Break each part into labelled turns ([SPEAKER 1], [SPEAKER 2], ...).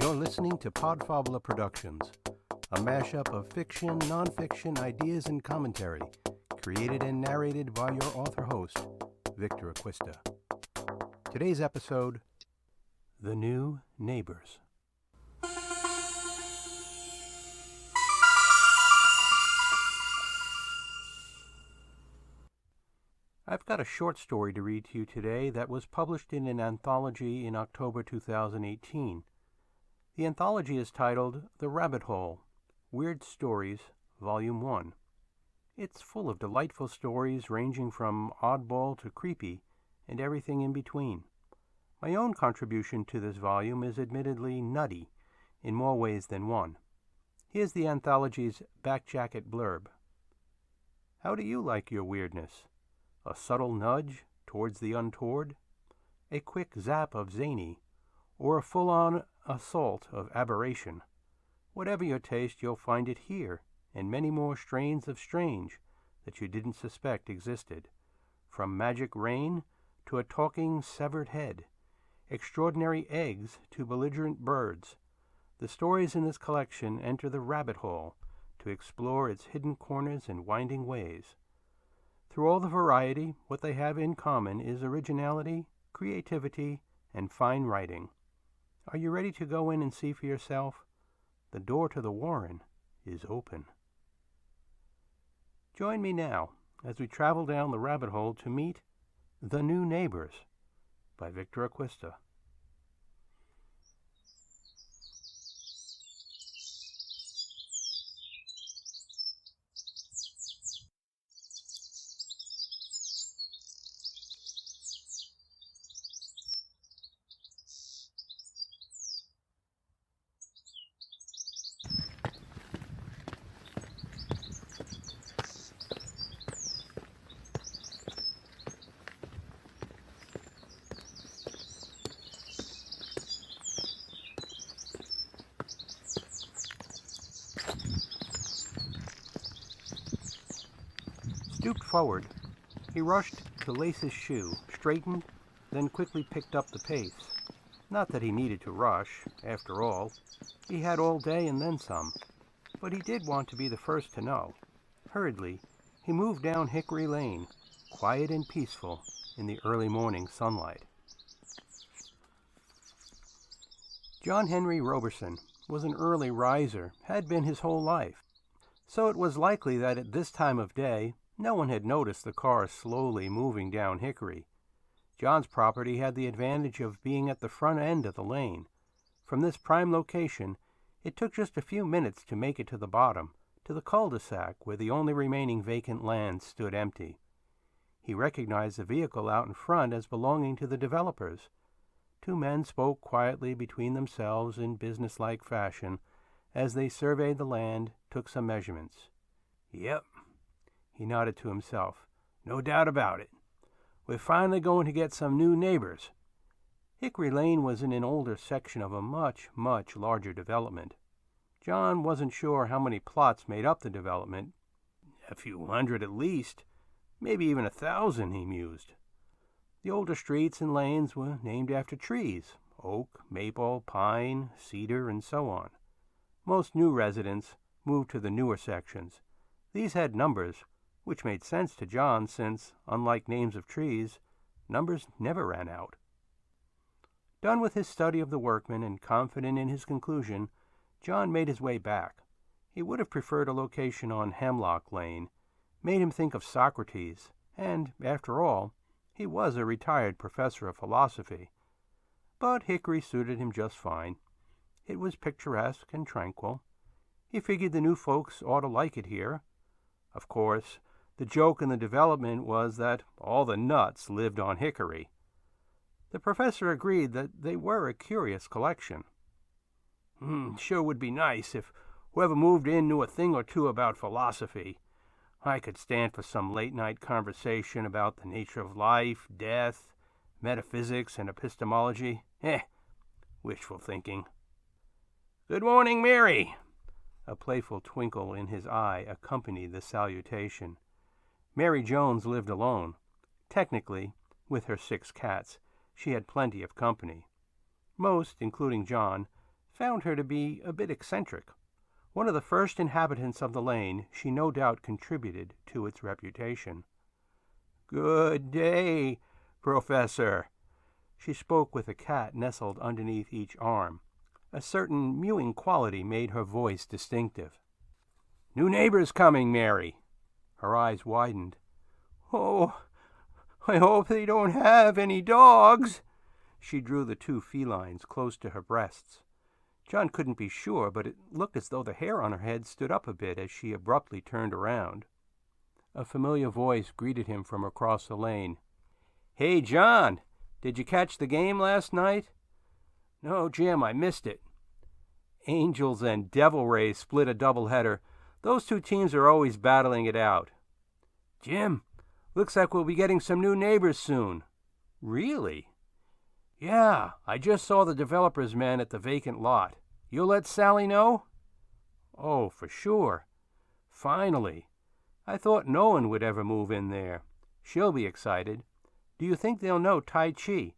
[SPEAKER 1] You're listening to Podfabula Productions, a mashup of fiction, nonfiction, ideas, and commentary, created and narrated by your author-host, Victor Acquista. Today's episode, The New Neighbors. I've got a short story to read to you today that was published in an anthology in October 2018. The anthology is titled The Rabbit Hole, Weird Stories, Volume 1. It's full of delightful stories ranging from oddball to creepy and everything in between. My own contribution to this volume is admittedly nutty in more ways than one. Here's the anthology's back jacket blurb. How do you like your weirdness? A subtle nudge towards the untoward? A quick zap of zany? Or a full-on assault of aberration? Whatever your taste, you'll find it here, and many more strains of strange that you didn't suspect existed. From magic rain to a talking severed head, extraordinary eggs to belligerent birds, the stories in this collection enter the rabbit hole to explore its hidden corners and winding ways. Through all the variety, what they have in common is originality, creativity, and fine writing. Are you ready to go in and see for yourself? The door to the Warren is open. Join me now as we travel down the rabbit hole to meet The New Neighbors by Victor Acquista. Stooped forward, he rushed to lace his shoe, straightened, then quickly picked up the pace. Not that he needed to rush. After all, he had all day and then some. But he did want to be the first to know. Hurriedly, he moved down Hickory Lane, quiet and peaceful in the early morning sunlight. John Henry Roberson was an early riser, had been his whole life. So it was likely that at this time of day, no one had noticed the car slowly moving down Hickory. John's property had the advantage of being at the front end of the lane. From this prime location, it took just a few minutes to make it to the bottom, to the cul-de-sac where the only remaining vacant land stood empty. He recognized the vehicle out in front as belonging to the developers. Two men spoke quietly between themselves in businesslike fashion as they surveyed the land, took some measurements. "Yep," he nodded to himself. "No doubt about it. We're finally going to get some new neighbors." Hickory Lane was in an older section of a much, much larger development. John wasn't sure how many plots made up the development. A few hundred at least, maybe even 1,000, he mused. The older streets and lanes were named after trees: oak, maple, pine, cedar, and so on. Most new residents moved to the newer sections. These had numbers, which made sense to John since, unlike names of trees, numbers never ran out. Done with his study of the workman and confident in his conclusion, John made his way back. He would have preferred a location on Hemlock Lane, made him think of Socrates, and, after all, he was a retired professor of philosophy. But Hickory suited him just fine. It was picturesque and tranquil. He figured the new folks ought to like it here. Of course, the joke in the development was that all the nuts lived on Hickory. The professor agreed that they were a curious collection. Sure would be nice if whoever moved in knew a thing or two about philosophy. I could stand for some late-night conversation about the nature of life, death, metaphysics, and epistemology. Wishful thinking. "Good morning, Mary." A playful twinkle in his eye accompanied the salutation. Mary Jones lived alone. Technically, with her 6 cats, she had plenty of company. Most, including John, found her to be a bit eccentric. One of the first inhabitants of the lane, she no doubt contributed to its reputation. "Good day, Professor." She spoke with a cat nestled underneath each arm. A certain mewing quality made her voice distinctive. "New neighbors coming, Mary." Her eyes widened. "Oh, I hope they don't have any dogs." She drew the two felines close to her breasts. John couldn't be sure, but it looked as though the hair on her head stood up a bit as she abruptly turned around. A familiar voice greeted him from across the lane. "Hey, John, did you catch the game last night?" "No, Jim, I missed it." "Angels and Devil Rays split a doubleheader. Those two teams are always battling it out." "Jim, looks like we'll be getting some new neighbors soon." "Really?" "Yeah, I just saw the developer's man at the vacant lot. You'll let Sally know?" "Oh, for sure." "Finally. I thought no one would ever move in there. She'll be excited. Do you think they'll know Tai Chi?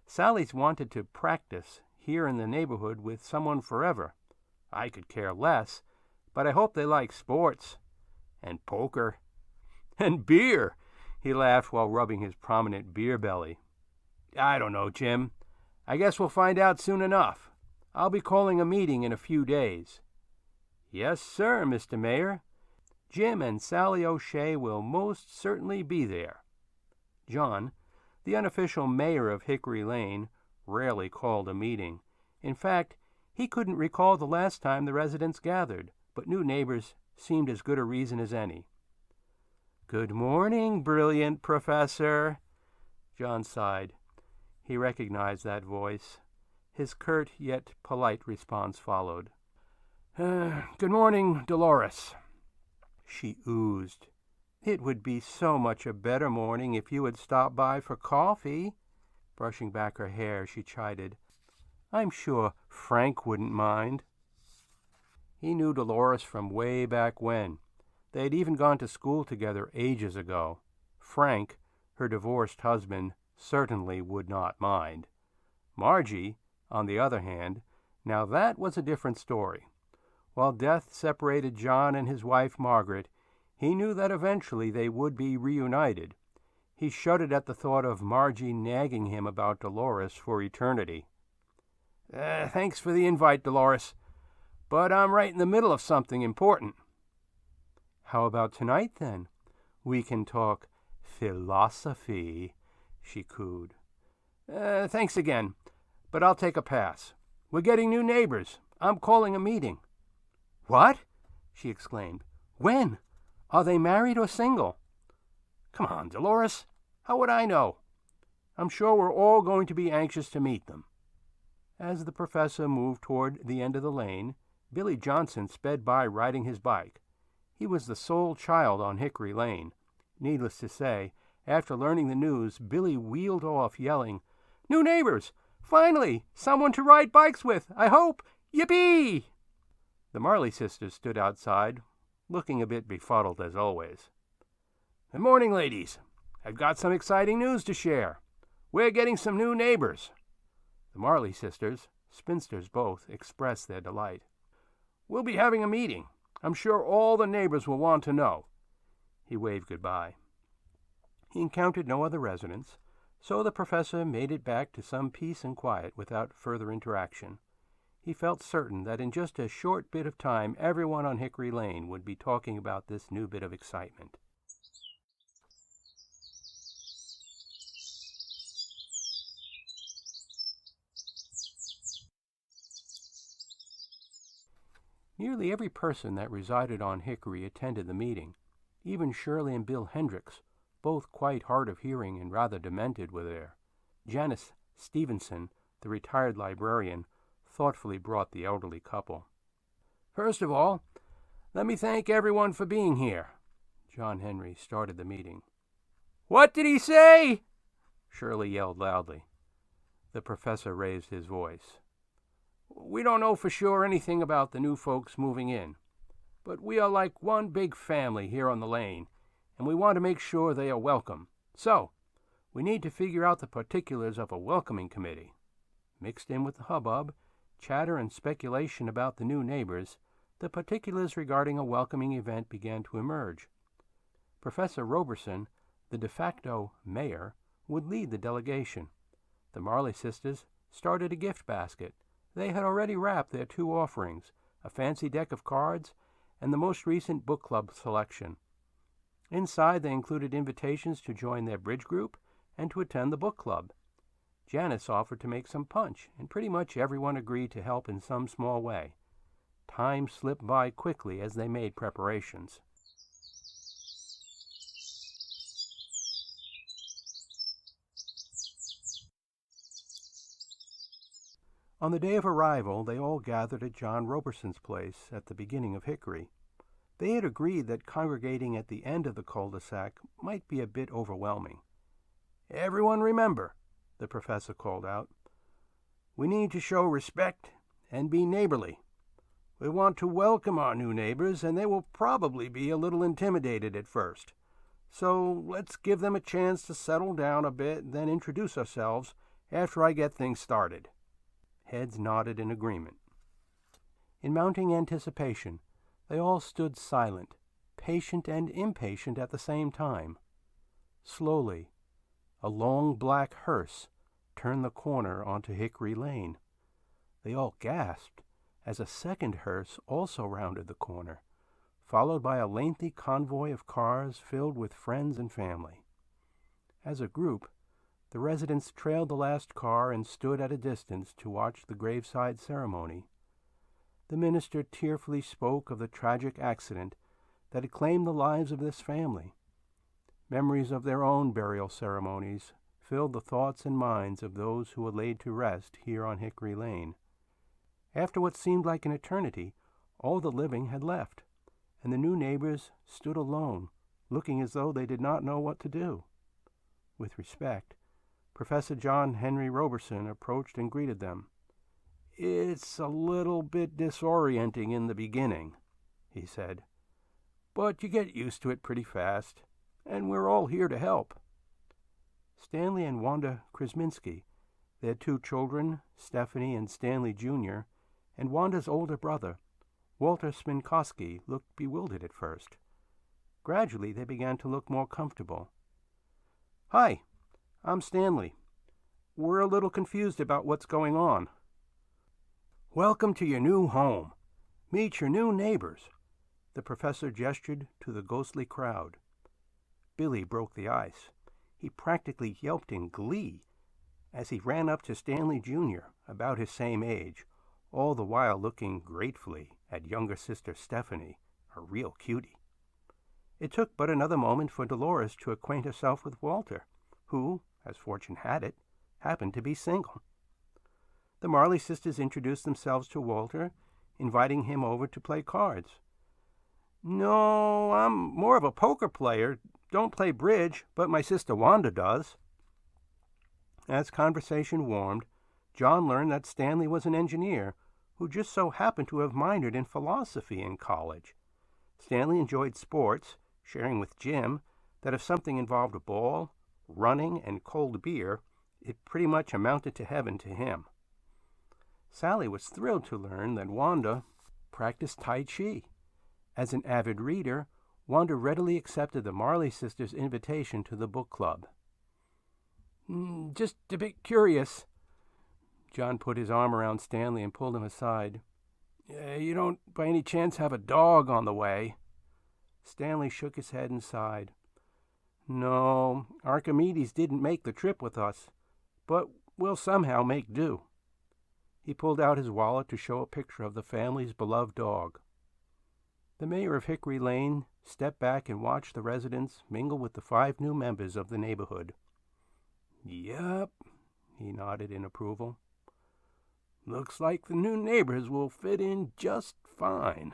[SPEAKER 1] Sally's wanted to practice here in the neighborhood with someone forever. I could care less, but I hope they like sports. And poker. And beer." He laughed while rubbing his prominent beer belly. "I don't know, Jim. I guess we'll find out soon enough. I'll be calling a meeting in a few days." "Yes, sir, Mr. Mayor. Jim and Sally O'Shea will most certainly be there." John, the unofficial mayor of Hickory Lane, rarely called a meeting. In fact, he couldn't recall the last time the residents gathered, but new neighbors seemed as good a reason as any. "Good morning, brilliant Professor." John sighed. He recognized that voice. His curt yet polite response followed. "Good morning, Dolores." She oozed. "It would be so much a better morning if you had stopped by for coffee." Brushing back her hair, she chided. "I'm sure Frank wouldn't mind." He knew Dolores from way back when. They had even gone to school together ages ago. Frank, her divorced husband, certainly would not mind. Margie, on the other hand, now that was a different story. While death separated John and his wife Margaret, he knew that eventually they would be reunited. He shuddered at the thought of Margie nagging him about Dolores for eternity. Thanks for the invite, Dolores, but I'm right in the middle of something important." "How about tonight, then? We can talk philosophy," she cooed. Thanks again, but I'll take a pass. We're getting new neighbors. I'm calling a meeting." "What?" she exclaimed. "When? Are they married or single?" "Come on, Dolores. How would I know? I'm sure we're all going to be anxious to meet them." As the professor moved toward the end of the lane, Billy Johnson sped by riding his bike. He was the sole child on Hickory Lane. Needless to say, after learning the news, Billy wheeled off, yelling, "New neighbors! Finally! Someone to ride bikes with, I hope! Yippee!" The Marley sisters stood outside, looking a bit befuddled as always. "Good morning, ladies. I've got some exciting news to share. We're getting some new neighbors." The Marley sisters, spinsters both, expressed their delight. "We'll be having a meeting. I'm sure all the neighbors will want to know." He waved goodbye. He encountered no other residents, so the professor made it back to some peace and quiet without further interaction. He felt certain that in just a short bit of time everyone on Hickory Lane would be talking about this new bit of excitement. Nearly every person that resided on Hickory attended the meeting. Even Shirley and Bill Hendricks, both quite hard of hearing and rather demented, were there. Janice Stevenson, the retired librarian, thoughtfully brought the elderly couple. "First of all, let me thank everyone for being here." John Henry started the meeting. "What did he say?" Shirley yelled loudly. The professor raised his voice. "We don't know for sure anything about the new folks moving in, but we are like one big family here on the lane, and we want to make sure they are welcome. So, we need to figure out the particulars of a welcoming committee." Mixed in with the hubbub, chatter and speculation about the new neighbors, the particulars regarding a welcoming event began to emerge. Professor Roberson, the de facto mayor, would lead the delegation. The Marley sisters started a gift basket. They had already wrapped their 2 offerings, a fancy deck of cards and the most recent book club selection. Inside, they included invitations to join their bridge group and to attend the book club. Janice offered to make some punch, and pretty much everyone agreed to help in some small way. Time slipped by quickly as they made preparations. On the day of arrival, they all gathered at John Roberson's place at the beginning of Hickory. They had agreed that congregating at the end of the cul-de-sac might be a bit overwhelming. "Everyone remember," the professor called out, "we need to show respect and be neighborly. We want to welcome our new neighbors, and they will probably be a little intimidated at first. So let's give them a chance to settle down a bit, then introduce ourselves after I get things started." Heads nodded in agreement. In mounting anticipation, they all stood silent, patient and impatient at the same time. Slowly, a long black hearse turned the corner onto Hickory Lane. They all gasped as a second hearse also rounded the corner, followed by a lengthy convoy of cars filled with friends and family. As a group, the residents trailed the last car and stood at a distance to watch the graveside ceremony. The minister tearfully spoke of the tragic accident that had claimed the lives of this family. Memories of their own burial ceremonies filled the thoughts and minds of those who were laid to rest here on Hickory Lane. After what seemed like an eternity, all the living had left, and the new neighbors stood alone, looking as though they did not know what to do. With respect, Professor John Henry Roberson approached and greeted them. "It's a little bit disorienting in the beginning," he said, "but you get used to it pretty fast, and we're all here to help." Stanley and Wanda Krasminski, their 2 children, Stephanie and Stanley Jr., and Wanda's older brother, Walter Sminkowski, looked bewildered at first. Gradually, they began to look more comfortable. "Hi, I'm Stanley. We're a little confused about what's going on." "Welcome to your new home. Meet your new neighbors." The professor gestured to the ghostly crowd. Billy broke the ice. He practically yelped in glee as he ran up to Stanley Jr., about his same age, all the while looking gratefully at younger sister Stephanie, a real cutie. It took but another moment for Dolores to acquaint herself with Walter, who, as fortune had it, happened to be single. The Marley sisters introduced themselves to Walter, inviting him over to play cards. "No, I'm more of a poker player. Don't play bridge, but my sister Wanda does." As conversation warmed, John learned that Stanley was an engineer who just so happened to have minored in philosophy in college. Stanley enjoyed sports, sharing with Jim that if something involved a ball, running, and cold beer, it pretty much amounted to heaven to him. Sally was thrilled to learn that Wanda practiced Tai Chi. As an avid reader, Wanda readily accepted the Marley sisters' invitation to the book club. "Just a bit curious." John put his arm around Stanley and pulled him aside. "You don't by any chance have a dog on the way?" Stanley shook his head and sighed. "No, Archimedes didn't make the trip with us, but we'll somehow make do." He pulled out his wallet to show a picture of the family's beloved dog. The mayor of Hickory Lane stepped back and watched the residents mingle with the 5 new members of the neighborhood. "Yep," he nodded in approval. "Looks like the new neighbors will fit in just fine."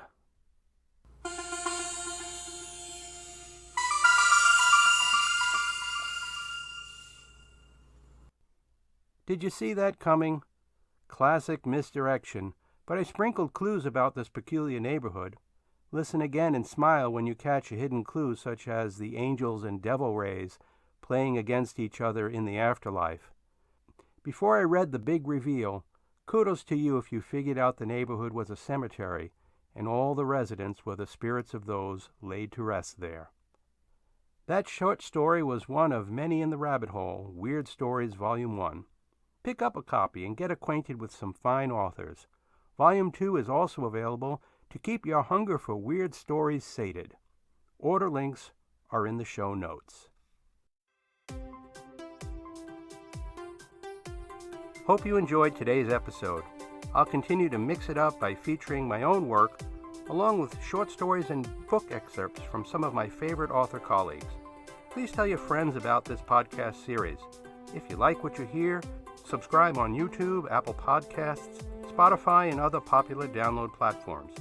[SPEAKER 1] Did you see that coming? Classic misdirection, but I sprinkled clues about this peculiar neighborhood. Listen again and smile when you catch a hidden clue such as the angels and devil rays playing against each other in the afterlife. Before I read the big reveal, Kudos to you if you figured out the neighborhood was a cemetery and all the residents were the spirits of those laid to rest there. That short story was one of many in the rabbit hole, Weird Stories Volume 1. Pick up a copy and get acquainted with some fine authors. Volume 2 is also available to keep your hunger for weird stories sated. Order links are in the show notes. Hope you enjoyed today's episode. I'll continue to mix it up by featuring my own work, along with short stories and book excerpts from some of my favorite author colleagues. Please tell your friends about this podcast series. If you like what you hear, subscribe on YouTube, Apple Podcasts, Spotify, and other popular download platforms.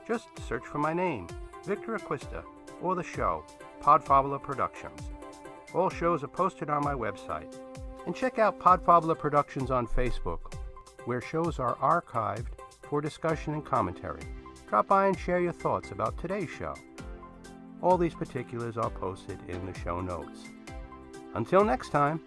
[SPEAKER 1] Just search for my name, Victor Acquista, or the show, Podfabula Productions. All shows are posted on my website. And check out Podfabula Productions on Facebook, where shows are archived for discussion and commentary. Drop by and share your thoughts about today's show. All these particulars are posted in the show notes. Until next time.